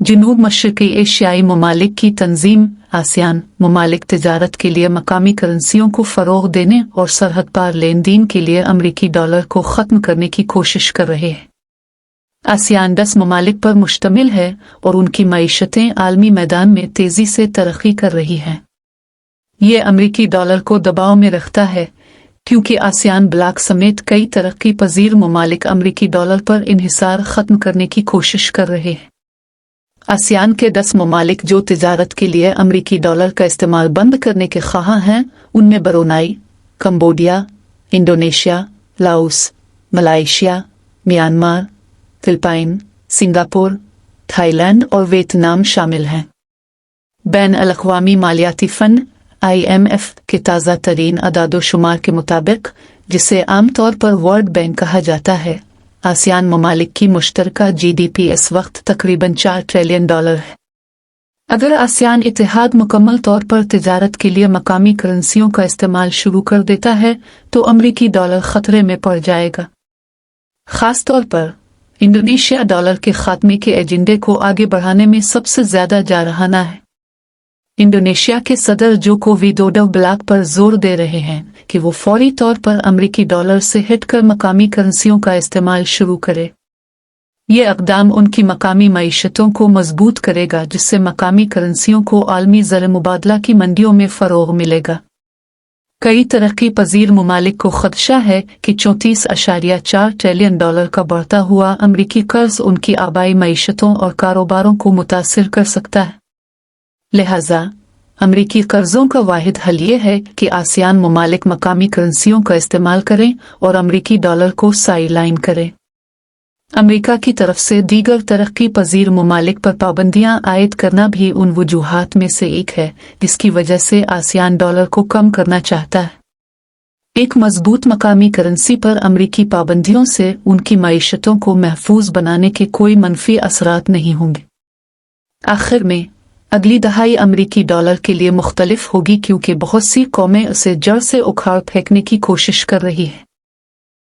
जनूब मशरक़ी एशियाई ममालिक की तंजीम आसियान ममालिक तिजारत के लिए मकामी करेंसियों को फ़रोग़ देने और सरहद पार लेन देन के लिए अमरीकी डॉलर को ख़त्म करने की कोशिश कर रहे हैं। आसियान 10 ममालिक पर मुश्तमिल है और उनकी मईशतें आलमी मैदान में तेज़ी से तरक्की कर रही हैं। ये अमरीकी डॉलर को दबाव में रखता है क्योंकि आसियान ब्लॉक समेत कई तरक्की पजीर ममालिक अमरीकी डॉलर पर इन्हिसार ख़त्म करने की कोशिश कर रहे हैं। आसियान के 10 ममालिक जो तिजारत के लिए अमरीकी डॉलर का इस्तेमाल बंद करने के ख्वाह हैं, उनमें Brunei, Cambodia, Indonesia, Laos, Malaysia, Myanmar, Philippine, Singapore, Thailand और वियतनाम शामिल हैं। बैन अल-अक़वामी मालियाती फ़ंड IMF के ताज़ा तरीन अदादोशुमार के मुताबिक, जिसे आमतौर पर वर्ल्ड बैंक कहा जाता है, आसियान ममालिक की मुश्तरका GDP इस वक्त तकरीबन $4 ट्रिलियन है। अगर आसियान इत्तेहाद मुकम्मल तौर पर तिजारत के लिए मकामी करेंसियों का इस्तेमाल शुरू कर देता है तो अमरीकी डॉलर खतरे में पड़ जाएगा। ख़ास तौर पर इंडोनेशिया डॉलर के खात्मे के एजेंडे को आगे बढ़ाने में सबसे ज्यादा जारहाना है। इंडोनेशिया के सदर जोको विडोडो ब्लॉक पर जोर दे रहे हैं कि वो फौरी तौर पर अमरीकी डॉलर से हटकर मकामी करेंसियों का इस्तेमाल शुरू करे। ये इक़दाम उनकी मकामी मईशतों को मजबूत करेगा, जिससे मकामी करेंसियों को आलमी ज़र मुबादला की मंडियों में फ़रोग़ मिलेगा। कई तरक्की पजीर ममालिक को खदशा है कि $34.4 ट्रिलियन का बढ़ता हुआ अमरीकी कर्ज उनकी आबाई मईशतों और कारोबारों को मुतासिर कर सकता है। लिहाजा अमरीकी कर्जों का वाहिद हल ये है कि आसियान ममालिक मकामी करेंसियों का इस्तेमाल करें और अमरीकी डॉलर को साइडलाइन करें। अमेरिका की तरफ से दीगर तरक्की पजीर ममालिक पर पाबंदियां आयद करना भी उन वजूहात में से एक है जिसकी वजह से आसियान डॉलर को कम करना चाहता है। एक मजबूत मकामी करेंसी पर अमरीकी पाबंदियों से उनकी मईशतों को महफूज बनाने के कोई मनफी असरात नहीं होंगे। आखिर में अगली दहाई अमरीकी डॉलर के लिए मुख्तलिफ होगी क्योंकि बहुत सी कौमें उसे जड़ से उखाड़ फेंकने की कोशिश कर रही है।